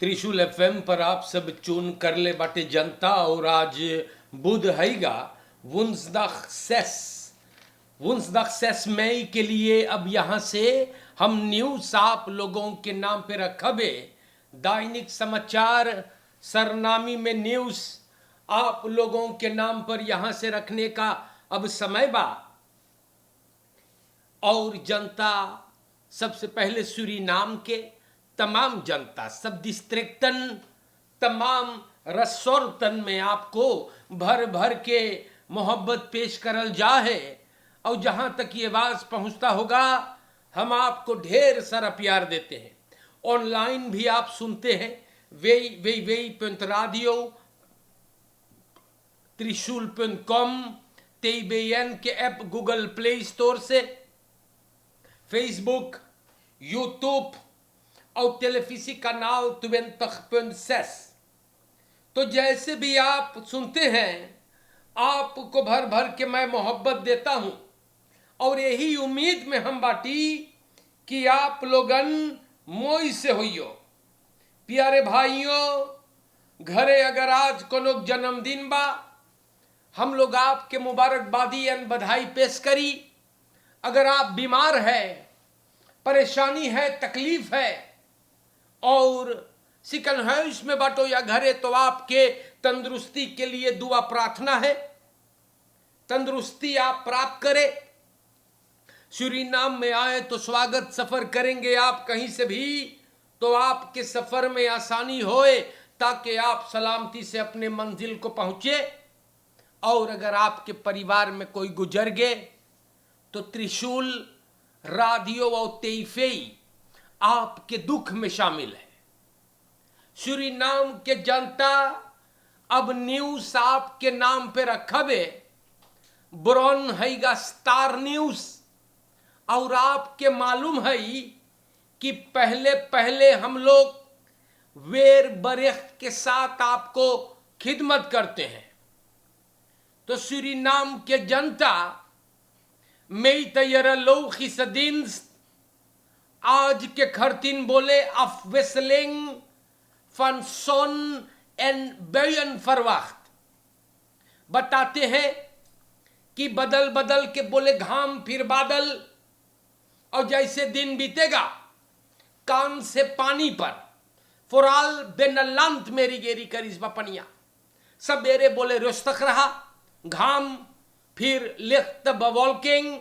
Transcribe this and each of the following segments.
त्रिशूल एफएम पर आप सब चुन कर ले बाटे जनता। और आज बुध हैगा वुंसदाख सेस मई के लिए। अब यहाँ से हम न्यूज आप लोगों के नाम पे रखबे। दैनिक समाचार सरनामी में न्यूज आप लोगों के नाम पर यहाँ से रखने का अब समय बा। और जनता सबसे पहले सूरीनाम के तमाम जनता सब डिस्ट्रिक्टन तमाम रसोर्तन में आपको भर भर के मोहब्बत पेश करल जा है। और जहां तक ये आवाज पहुंचता होगा हम आपको ढेर सारा प्यार देते हैं। ऑनलाइन भी आप सुनते हैं www.radio त्रिशूल.com TBN के ऐप गूगल प्ले स्टोर से, फेसबुक, यूट्यूब और टेलीविजन कनाल 20.6। तो जैसे भी आप सुनते हैं आपको भर भर के मैं मोहब्बत देता हूं। और यही उम्मीद में हम बाटी कि आप लोगन मोई से होइयो। प्यारे भाइयों, घरे अगर आज कोनो जन्मदिन बा हम लोग आपके मुबारकबादी एवं बधाई पेश करी। अगर आप बीमार है, परेशानी है, तकलीफ है और सिकन है इसमें बाटो या घरे, तो आपके तंदुरुस्ती के लिए दुआ प्रार्थना है। तंदुरुस्ती आप प्राप्त करें। सूरीनाम में आए तो स्वागत सफर करेंगे आप कहीं से भी, तो आपके सफर में आसानी होए ताकि आप सलामती से अपने मंजिल को पहुंचे। और अगर आपके परिवार में कोई गुजर गए तो त्रिशूल रेडियो और तेईफेई आपके दुख में शामिल है। सूरीनाम के जनता अब न्यूज आपके नाम पे रखबे। ब्रॉन हैगा स्टार न्यूज। और आपके मालूम है कि पहले पहले हम लोग वेर बरेख के साथ आपको खिदमत करते हैं। तो सूरीनाम के जनता आज के खरतीन बोले afwisseling van zon en buien verwacht। बताते हैं कि बदल बदल के बोले घाम फिर बादल। और जैसे दिन बीतेगा कान से पानी पर फुराल बेनलंत मेरी गेरी करीज बपनिया। सबेरे बोले रोस्तक रहा घाम, फिर लिख्त बवॉल्किंग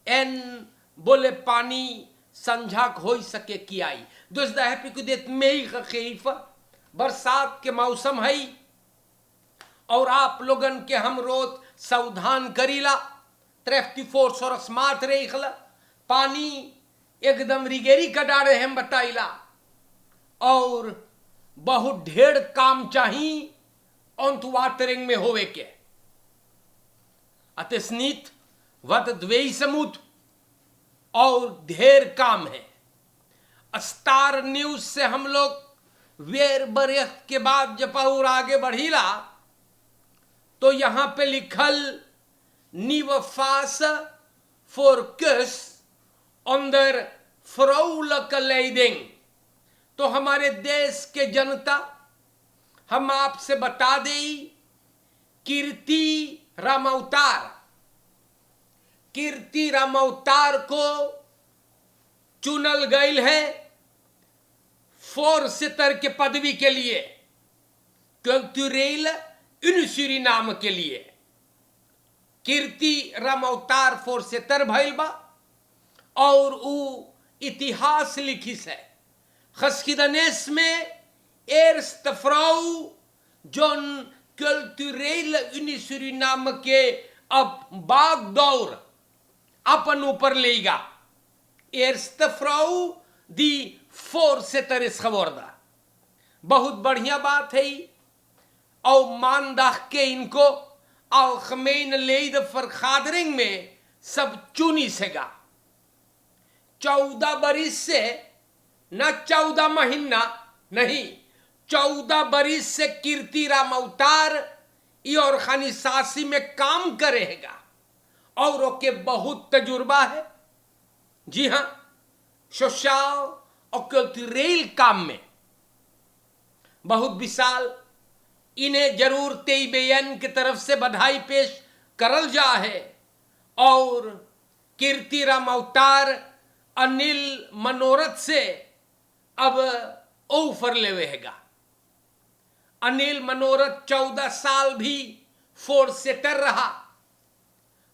एन बोले पानी संझाक हो सके की आई। दोस्त हैप्पी को देत मई का खीफ बरसात के मौसम है। और आप लोगन के हम रोज सावधान करीला। 34 और स्मार्ट रेखला पानी एकदम रिगेरी कडारे हम बताइला। और बहुत ढेर काम चाहिए अंत वाटरिंग में होवे के अतस्नीत वत द्वेई समुद और ढेर काम है। स्टार न्यूज से हम लोग वेर बरेख के बाद जब और आगे बढ़ीला तो यहां पे लिखल निवफास फोरकस अंदर फ्राउलक लेडिंग। तो हमारे देश के जनता हम आपसे बता दें कीर्ति रामावतार को चुनल गई है 4 सितर के पदवी के लिए, कल्चरल सूरीनाम के लिए। कीर्ति रामावतार 4 सितर भइल बा। और उ इतिहास लिखिस है खस्किदनेस में एर्स्ट फ्राउ जोन कल्चरल सूरीनाम के अब बाग दौर अपन ऊपर लेगा। एर्स्ट फ्राउ दी 4 सितर इस खबरदा बहुत बढ़िया बात है। और मानदाह के इनको अलखमेन लेद फरखादरिंग में सब चुनी सेगा। 14 बरिस से न 14 महीना नहीं, 14 बरिस से कीर्ति रामावतार और खानी सासी में काम करेगा। और ओके बहुत तजुर्बा है। जी हां, सोशल और कल्चरल काम में बहुत विशाल। इन्हें जरूर तेईबेयन की तरफ से बधाई पेश करल जा है। और कीर्तिराम अवतार अनिल मनोरथ से अब ऑफर लेवेगा। अनिल मनोरथ 14 साल भी फोर्स सेटर रहा,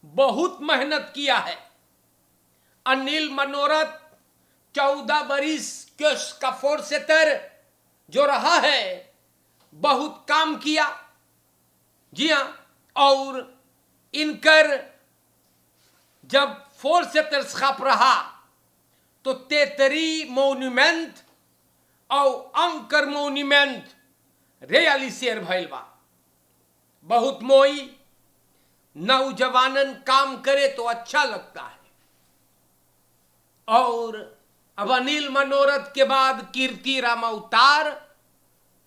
बहुत मेहनत किया है। अनिल मनोरथ 14 बरिस का फोर्स सेटर जो रहा है, बहुत काम किया। जी हां, और इनकर जब फोर्स सेटर छाप रहा तो तेतरी मोन्यूमेंट और अंकर मोन्यूमेंट रियलिसेर भइल बा। बहुत मोई नौजवानन काम करे तो अच्छा लगता है। और अब अनिल मनोरथ के बाद कीर्तिराम अवतार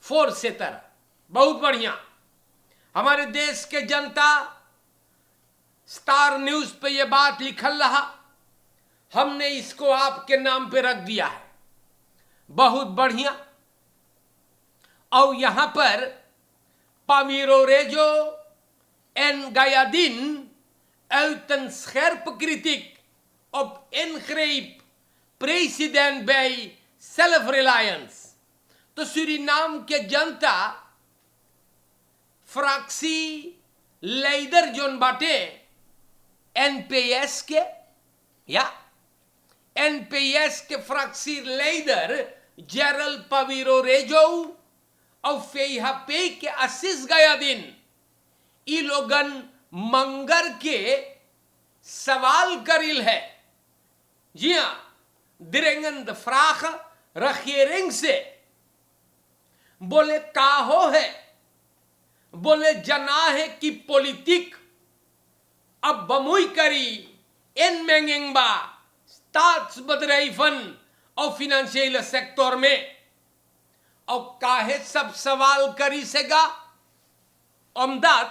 फोर्स सेटर, बहुत बढ़िया। हमारे देश के जनता स्टार न्यूज पे ये बात लिखल रहा, हमने इसको आपके नाम पे रख दिया है, बहुत बढ़िया। और यहां पर Pavirorejo en Gayadin uit een scherpe kritiek op ingreep president bij self-reliance. तो सूरीनाम के जनता फ्रैक्सी लीडर जोन बाटे एनपीएस के या एनपीएस के फ्रैक्सी लीडर जेरल पविरोरेजो और फेहा पे के असिस गया दिन ई लोगन मंगर के सवाल करिल है। जी हां, दिरेंगन द फ्राख रखियरिंग से बोले काहो है, बोले जना है कि पॉलिटिक अब बमुई करी इन मेंगेंगबा स्टाट्सबedrijven और फिनेंशियल सेक्टर में। और काहे सब सवाल करी सेगा omdat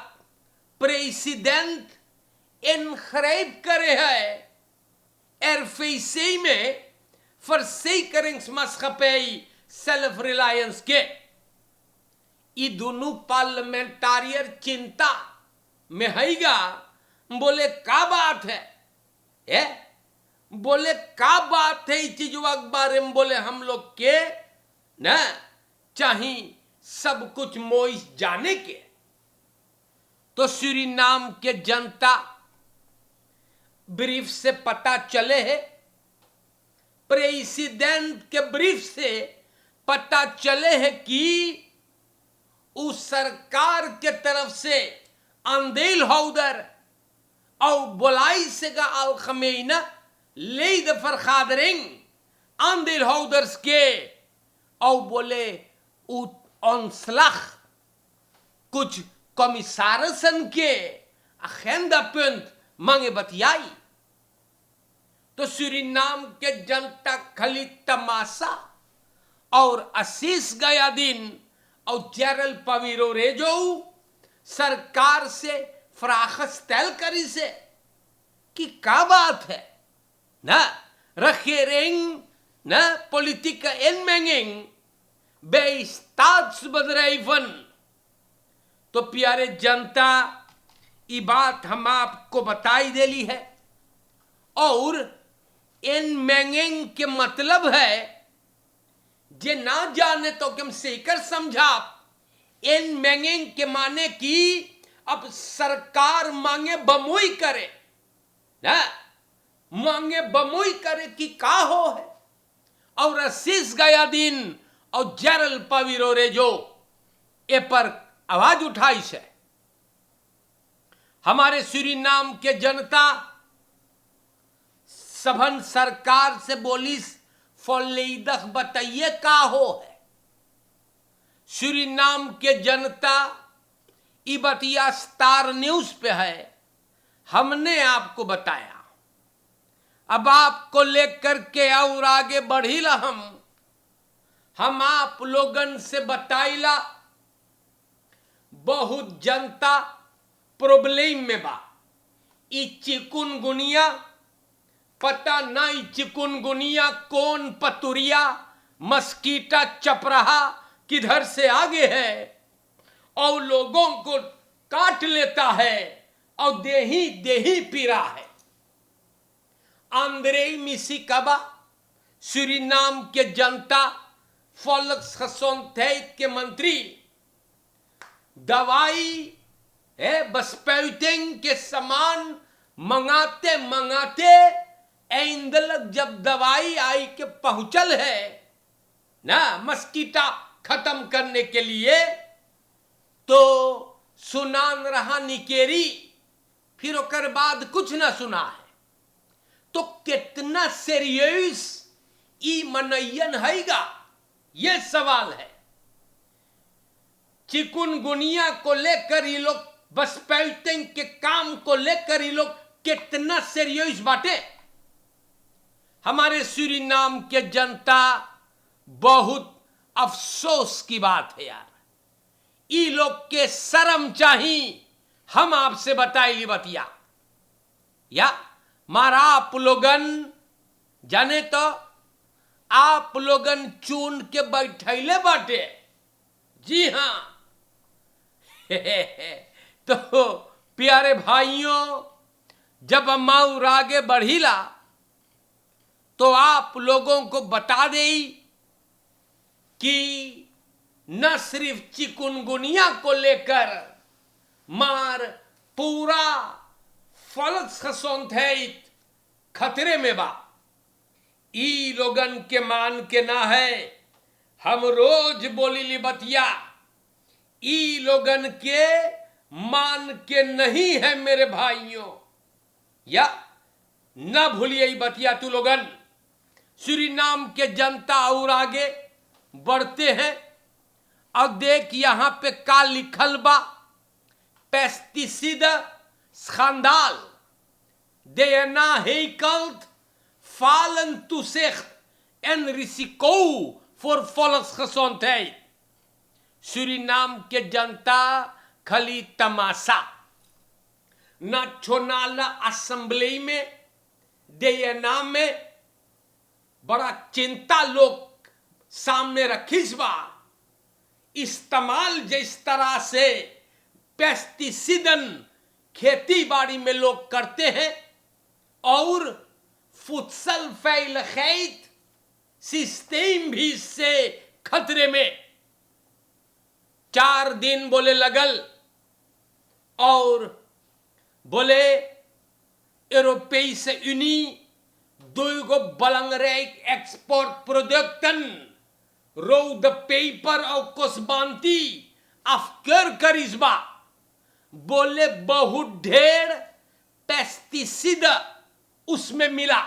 president ingrijp करे है RVC में verzekeringsmaatschappij self-reliance के। ये दोनों पार्लियामेंटारियर चिंता में हैगा। बोले का बात है बोले का बात है इस चीजवा के बारे में। बोले हम लोग के न चाहिए सब कुछ मोइस जाने के। तो सूरीनाम के जनता ब्रीफ से पता चले है, प्रेसिडेंट के ब्रीफ से पता चले है कि उस सरकार के तरफ से अंदेल हौदर और बोलाई से का अल खमेना ले द फरखादरिंग अंदेल हौदर्स के। और बोले ontslag कुछ कमिसारसन के अखेंदा पुंत मांगे बतियाई। तो सूरीनाम के जनता खाली तमाशा और आशीष गया दिन और जेरल पविरोरेजो सरकार से फ्राखस तैल करी से कि का बात है ना रखेरेंग ना पॉलिटिका इनमेंगिंग bij staatsbedrijven। तो प्यारे जनता ये बात हम आपको बताई देली है। और इन मैंगेंग के मतलब है जे ना जाने तो कम सेकर समझा। इन मैंगेंग के माने कि अब सरकार मांगे बमुई करे ना, मांगे बमुई करे कि का हो है। और आशीष गया दिन और जेरल पविरोरेजो ए पर आवाज उठाई से। हमारे सूरीनाम के जनता सभन सरकार से बोलिस फॉलेदख बताइए का हो है। सूरीनाम के जनता ई बतिया स्टार न्यूज पे है, हमने आपको बताया। अब आपको लेकर के और आगे बढ़ीला हम आप लोगन से बताइला। बहुत जनता प्रॉब्लम में बा। ई चिकुनगुनिया पता नहीं चिकुनगुनिया कौन पतुरिया मस्कीटा चपरहा किधर से आगे है और लोगों को काट लेता है और देही देही पीरा है। आंद्रे मिसिकाबा सूरीनाम के जनता volksgezondheid के मंत्री दवाई है बस्पेल्टिंग के समान मंगाते मंगाते एंदलक जब दवाई आई के पहुंचल है ना मस्कीटा खत्म करने के लिए, तो सुनान रहा निकेरी, फिर ओकर बाद कुछ ना सुना है। तो कितना सीरियस ई मनयन हैगा, ये सवाल है। चिकुनगुनिया को लेकर ये लोग बस्पेल्टिंग के काम को लेकर ये लोग कितना सीरियस बाटे। हमारे सूरीनाम के जनता बहुत अफसोस की बात है यार, ई लोग के शर्म चाहिए। हम आपसे बताइली बतिया या मारा आप लोगन जाने तो आप लोगन चुन के बैठैले बाटे। जी हां तो प्यारे भाइयों, जब माउर आगे बढ़ीला तो आप लोगों को बता दे कि न सिर्फ चिकुनगुनिया को लेकर मार पूरा volksgezondheid खतरे में बा। ई लोगन के मान के ना है, हम रोज बोली बतिया, ई लोगन के मान के नहीं है मेरे भाइयों। या ना भूलिए बतिया तू लोगन। सूरीनाम के जनता और आगे बढ़ते हैं। अब देख यहां पे का लिखल बा, पेस्टिसिड स्कंदाल DNA heikelt falen toezicht en risico voor volksgezondheid। Suriname के जनता खाली तमाशा। नेशनल असेंबली में DNA में बड़ा चिंता लोग सामने रखीस बा। इस्तेमाल जिस तरह से पेस्टिसिडन खेती बाड़ी में लोग करते हैं और voedselveiligheid सिस्टम भी इससे खतरे में। 4 दिन बोले लगल और बोले Europese Unie दुगो belangrijk export producten rode peper और कोसबांती afkeur करीस बा। बोले बहुत ढेर पेस्टिसिड उसमें मिला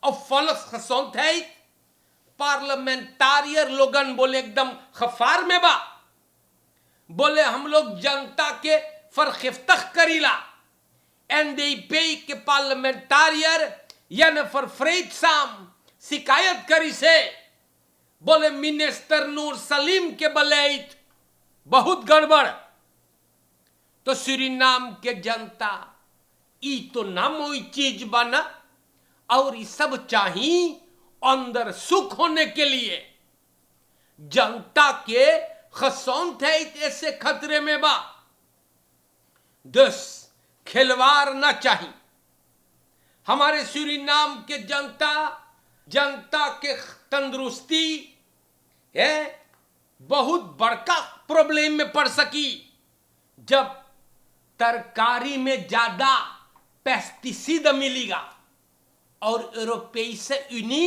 और volksgezondheid पार्लियामेंटारियर लोगन बोले एकदम खफार में बा। बोले हम लोग जनता के फरखिफ्तख करीला। NDP के पार्लियामेंटारियर Jennifer Freedsam शिकायत करी से। बोले मिनिस्टर नूर सलीम के बलैत बहुत गड़बड़। तो सूरीनाम के जनता ई तो ना मोई चीज बना और ये सब चाहिए अंदर सुख होने के लिए। जनता के gezondheid ऐसे खतरे में बा। 10 खिलवाड़ ना चाहिए। हमारे सूरीनाम के जनता के तंदुरुस्ती है बहुत बड़का प्रॉब्लम में पड़ सकी जब तरकारी में ज्यादा पेस्टिसिड मिलेगा और यूरोपीय यूनी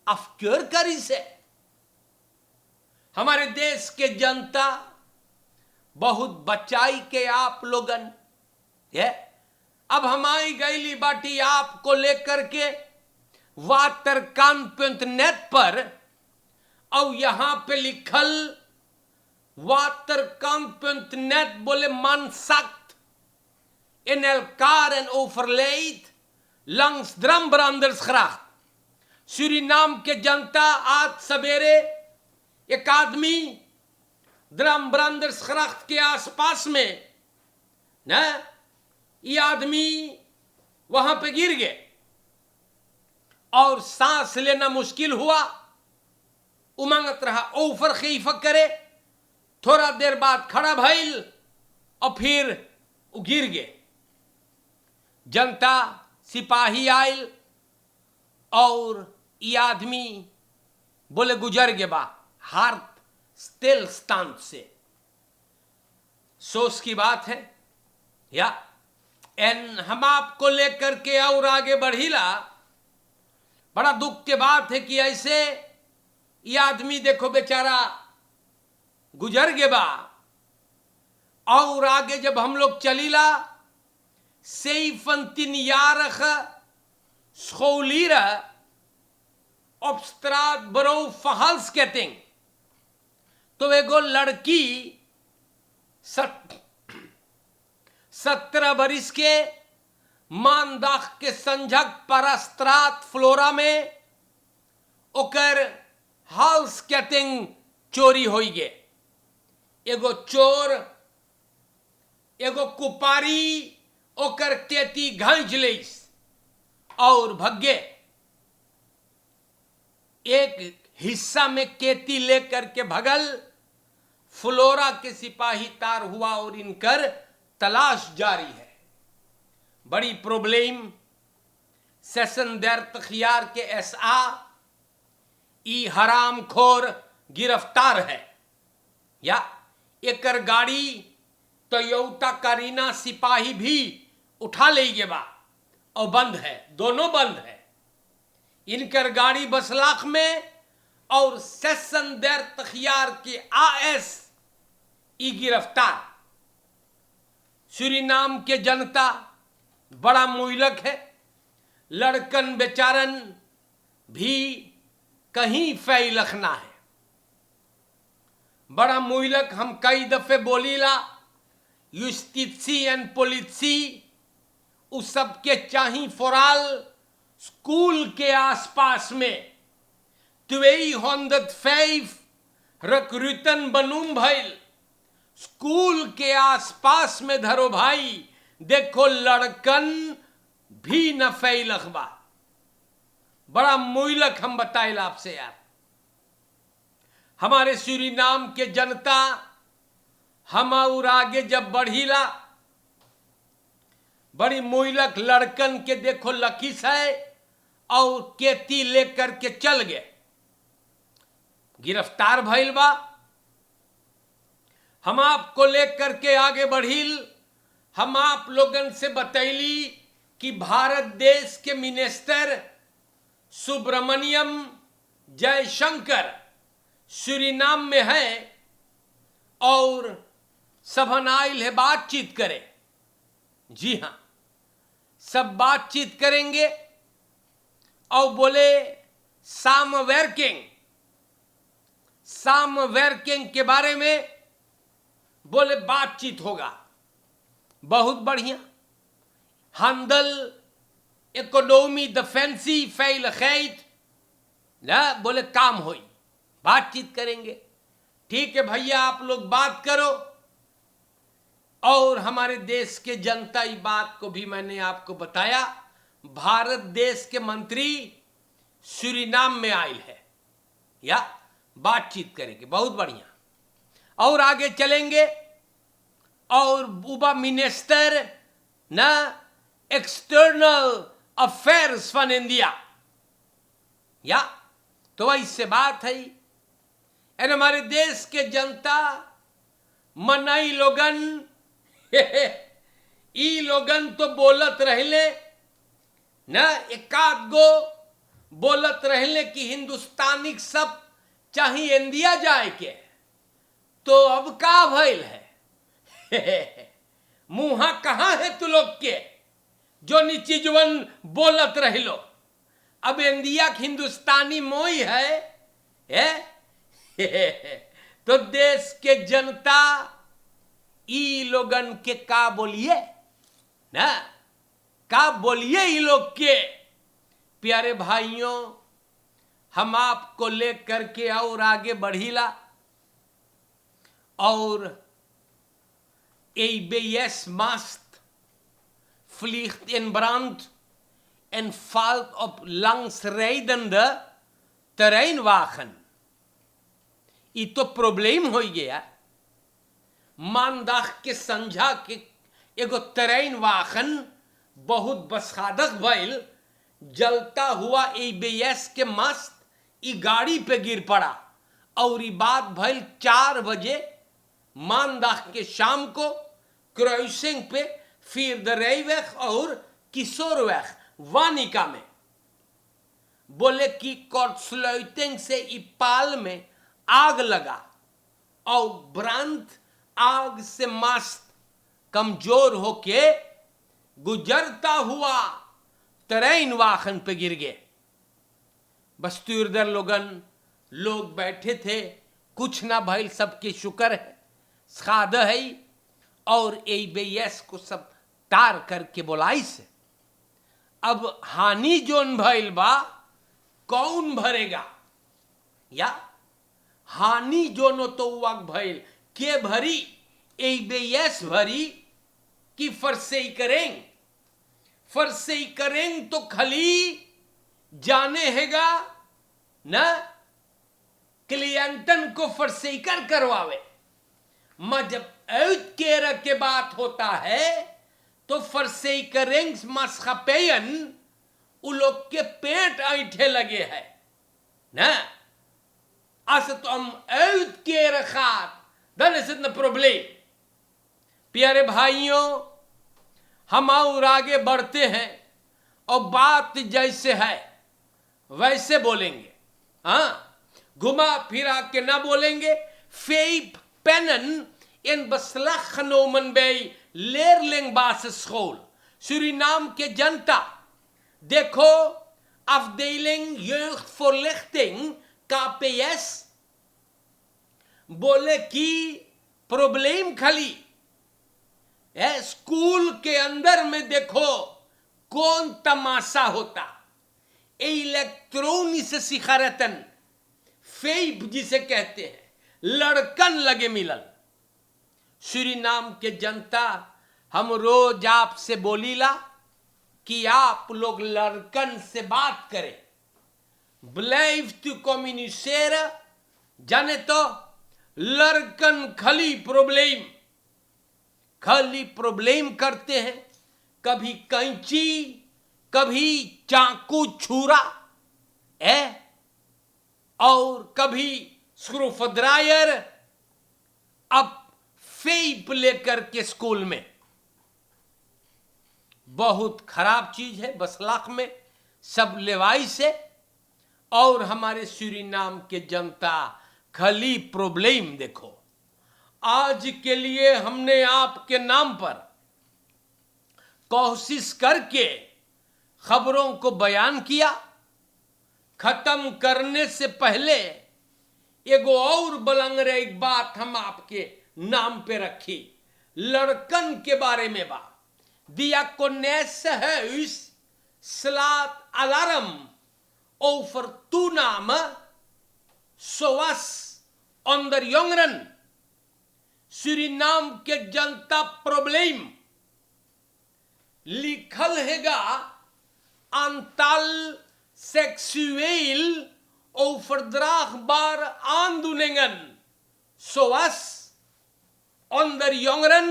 अफक्योर करी से। हमारे देश के जनता बहुत बचाई के आप लोगन है। अब हमारी गईली बाटी आपको लेकर के waterkan.net पर और यहां पे लिखल waterkan.net बोले man sagt in elkaar en overleed langs Dranbrandersgracht। Suriname के जनता आज सवेरे एक आदमी Dranbrandersgracht के आसपास में ना ये आदमी वहां पे गिर गए और सांस लेना मुश्किल हुआ। उमंगत रहा, ओवरgeven करे, थोड़ा देर बाद खड़ा भइल और फिर गिर गए। जनता सिपाही आयल और ये आदमी बोले गुजर गए बा हार्ट स्टिल स्थान से। सोच की बात है या एन हम आपको लेकर के और आगे बढ़ीला। बड़ा दुख के बात है कि ऐसे ये आदमी देखो बेचारा गुजर गए बा। और आगे जब हम लोग चलीला, सेफंतिन यारख scholieren op straat bureau verhalsketting। तो एगो लड़की 17 बरिस के मानदाख के संझक परस्त्रात फ्लोरा में ओकर हाउसकेटिंग चोरी हो गए। एगो चोर एगो कुपारी ओकर केती घंच लेस और भगे। एक हिस्सा में केती लेकर के भगल, फ्लोरा के सिपाही तार हुआ और इनकर तलाश जारी है। बड़ी प्रॉब्लम सेशन दर तखियार के एसआ ई हराम खोर गिरफ्तार है या एकर गाड़ी टोयोटा करीना सिपाही भी उठा ले गए बा और बंद है, दोनों बंद है। इनकर गाड़ी बसलाख में और सेशन दर तखियार के आएस ई गिरफ्तार। सूरीनाम के जनता बड़ा मुइलक है, लड़कन बेचारन भी कहीं फैलखना है। बड़ा मुइलक हम कई दफे बोलीला, युस्टिसी एंड पोलिसी उस सबके चाही फोराल स्कूल के आसपास में 205 रिक्रूटन बनूम भइल। स्कूल के आसपास में धरो भाई, देखो लड़कन भी न फैलख बा। बड़ा मुइलक हम बताइल आपसे यार। हमारे सूरीनाम के जनता हम और आगे जब बढ़ीला, बड़ी मुइलक लड़कन के देखो लकीस है और केती लेकर के चल गए, गिरफ्तार भइल बा। हम आपको लेकर के आगे बढ़ील, हम आप लोगन से बतैली कि भारत देश के मिनिस्टर सुब्रमण्यम जयशंकर सूरीनाम में है और सबन आइल है बातचीत करे। जी हां, सब बातचीत करेंगे और बोले सामवर्किंग के बारे में बोले बातचीत होगा। बहुत बढ़िया। handel, इकोनॉमी, डिफेंसी फैलखैत ना बोले काम होई, बातचीत करेंगे। ठीक है भैया, आप लोग बात करो। और हमारे देश के जनता इस बात को भी मैंने आपको बताया, भारत देश के मंत्री सूरीनाम में आयल है या बातचीत करेंगे। बहुत बढ़िया। और आगे चलेंगे और उबा मिनिस्टर ना एक्सटर्नल अफेयर्स फॉर इंडिया या तो इससे बात है। और हमारे देश के जनता मनाई लोगन ई लोगन तो बोलत रहले ना, एकाध गो बोलत रहले कि हिंदुस्तानी सब चाहिए इंडिया जाए के। तो अब का भइल है मुहा कहां है तू लोग के जो निचीजवन बोलत रहिलो। अब इंडिया हिंदुस्तानी मोई है तो देश के जनता ई लोगन के का बोलिए ना, का बोलिए ई लोग के। प्यारे भाइयों, हम आपको लेकर के और आगे बढ़ीला और ABS Mast vliegt in brand en valt op langsrijdende terreinwagen ये तो प्रॉब्लम हो गया। मानदाख के संझा के एगो ट्रेन वाहन बहुत बसादक भइल, जलता हुआ एबीएस के मस्त ई गाड़ी पे गिर पड़ा और ये बात भइल 4 बजे मानदाख के शाम को क्रॉसिंग पे फिर दरेवेख और किशोरवेख वानिका में। बोले कि कॉर्सलाइटिंग से ई पाल में आग लगा और ब्रांत आग से मस्त कमजोर होके गुजरता हुआ ट्रेन वाहन पे गिर गए। बस्तुरदर लोग बैठे थे, कुछ ना भइल, सबके शुक्र है, साद है और एबीएस को सब तार करके बोलाई से। अब हानि जोन भइल बा कौन भरेगा? या हानि जोनो तो वक्त भइल के भरी? एबीएस भरी कि फरसे करेंगे? फरसे करेंगे तो खली जाने हैगा ना क्लियंटन को फरसे कर करवावे। मैं जब औद केर के बात होता है तो फरसे करेंगे मस्खपेयन उ लोग के पेट ऐठे लगे है ना। अस तो हम औद केर खात then is it the problem? प्यारे भाइयों, हम और आगे बढ़ते हैं और बात जैसे है वैसे बोलेंगे, हाँ, घुमा फिरा के ना बोलेंगे। फेप पेनन इन बसलख नोमन बे लेरलिंग बास स्कूल सूरीनाम के जनता देखो afdeling jeugdvoorlichting KPS बोले कि प्रॉब्लम खाली है स्कूल के अंदर में। देखो कौन तमाशा होता, इलेक्ट्रॉनिक सिखारतन फेब जिसे कहते हैं, लड़कन लगे मिलन। सूरीनाम के जनता, हम रोज आपसे बोलीला कि आप लोग लड़कन से बात करें, ब्लेव टू कम्युनिसेर। जाने तो लड़कन खाली प्रॉब्लम करते हैं, कभी कैंची, कभी चाकू छुरा है और कभी स्क्रूड्राइवर, अब फेप लेकर के स्कूल में। बहुत खराब चीज है बसलाख में, सब लेवाई से। और हमारे सूरीनाम के जनता खाली प्रॉब्लम देखो। आज के लिए हमने आपके नाम पर कोशिश करके खबरों को बयान किया। खत्म करने से पहले एगो और बलंगरे एक बात हम आपके नाम पे रखी, लड़कन के बारे में बात। Diakonessehuis slaat alarm over toename zoals onder jongeren. Suriname के जनता प्रॉब्लम लिखल हैगा aantal seksueel overdraagbare aandoeningen zoals onder jongeren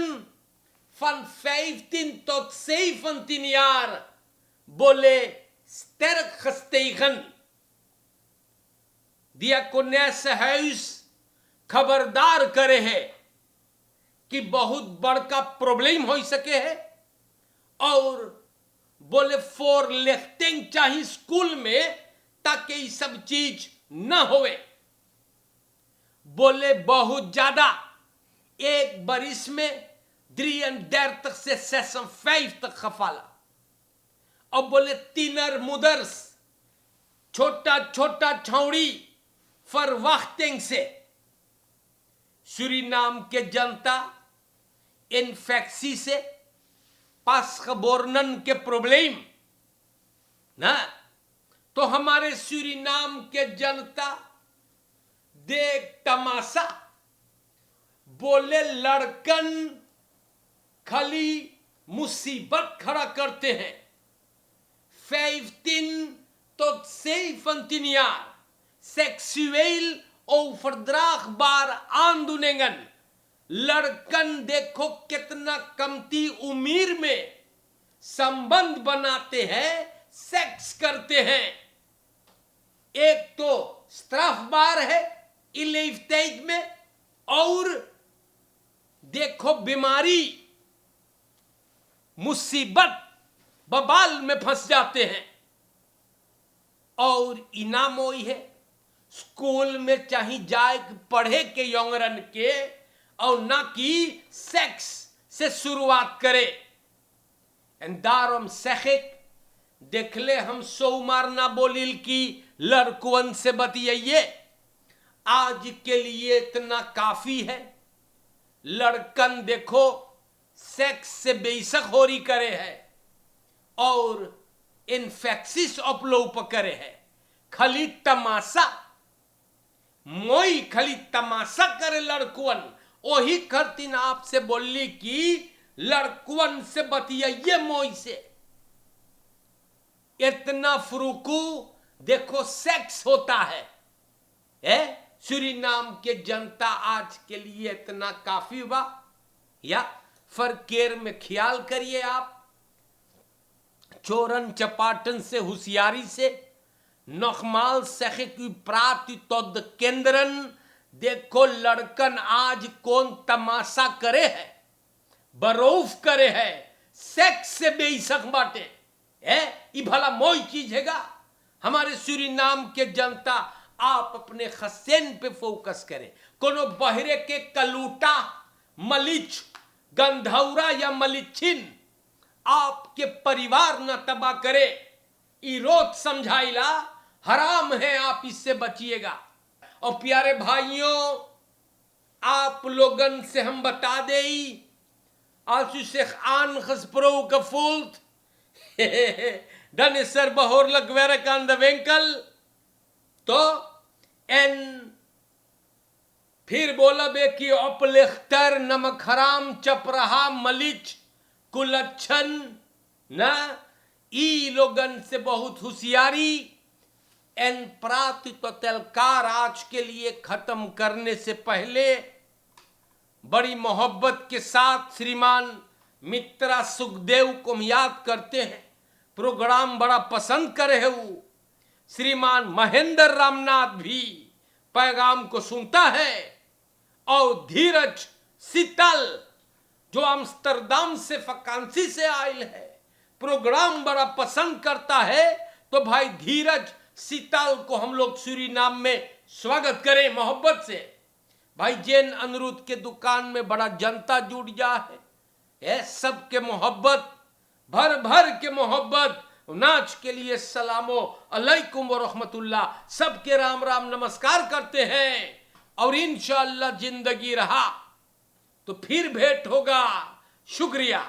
van 15 tot 17 jaar बोले sterk gestegen। Diakonessehuis खबरदार करे है कि बहुत बड़का प्रॉब्लम हो सके है और बोले फोरलिफ्टिंग चाहिए स्कूल में ताकि ये सब चीज न होवे। बोले बहुत ज्यादा, एक बरिस में 33 से 56 तक खफाला। अब बोले तीनर मुदर्स, छोटा छोटा छौड़ी फरवाख्टिंग से। सूरीनाम के जनता इन्फेक्सी से, पासखबोरनन के प्रॉब्लम ना, तो हमारे सूरीनाम के जनता देख तमाशा। बोले लड़कन खाली मुसीबत खड़ा करते हैं। 15 tot 17 jaar seksueel ओफरद्राख बार आंदुनेगन, लड़कन देखो कितना कमती उम्र में संबंध बनाते हैं, सेक्स करते हैं। एक तो स्ट्राफबार है इलेफ्टेज में, और देखो बीमारी मुसीबत बबाल में फंस जाते हैं। और इनाम वही है, स्कूल में चाहे जाए पढ़े के यौंगरन के, और ना कि सेक्स से शुरुआत करे। दारम सेखिक देखले हम सो मारना बोलिल की लड़कुअन से बतियाइए, आज के लिए इतना काफी है। लड़कन देखो सेक्स से बेशक होरी करे है और इन्फेक्सिस अपलोप करे है। खाली तमाशा, मोई खाली तमाशा करे लड़कुअन। वही करतीन आपसे बोली कि लड़कुअन से बतियाइए मोई से। इतना फुरुकू देखो सेक्स होता है। सूरीनाम के जनता आज के लिए इतना काफी हुआ, या फरकेर में ख्याल करिए आप। चोरन चपाटन से होशियारी से नखमाल सखे की प्राप्ति तोद केंद्रन देखो लड़कन आज कौन तमाशा करे है, बरौफ करे है, सेक्स से बेइसक बाटे है। ये भला मोई चीज हैगा। हमारे सूरीनाम के जनता आप अपने खसेन पे फोकस करें। कोनो बहरे के कलूटा, मलिच, गंधौरा या मलिचिन आपके परिवार न तबाह करे। रोज समझाइला हराम है, आप इससे बचिएगा। और प्यारे भाइयों, आप लोगन से हम बता दे, आसु शेख आन खसप्रो का फूल्त डनेसर बहोर लगवेरे कान द वेंकल। तो एन फिर बोला बे कि अपलेख्तर नमक हराम चप रहा मलिच कुलच्छन ना। ई लोगन से बहुत होशियारी। एन प्राति तो तलकार आज के लिए खत्म करने से पहले बड़ी मोहब्बत के साथ श्रीमान मित्रा सुखदेव को हम याद करते हैं। प्रोग्राम बड़ा पसंद करे है वो। श्रीमान महेंद्र रामनाथ भी पैगाम को सुनता है। और धीरज शीतल जो अम्स्टरदाम से फकांसी से आयल है, प्रोग्राम बड़ा पसंद करता है। तो भाई धीरज शीतल को हम लोग सूरीनाम में स्वागत करें मोहब्बत से। भाई जैन अनुरुद्ध के दुकान में बड़ा जनता जुट जा है। सबके मोहब्बत, भर भर के मोहब्बत। नाच के लिए सलामो अलैकुम व रहमतुल्लाह। सबके राम राम नमस्कार करते हैं। और इंशाअल्लाह जिंदगी रहा तो फिर भेंट होगा। शुक्रिया।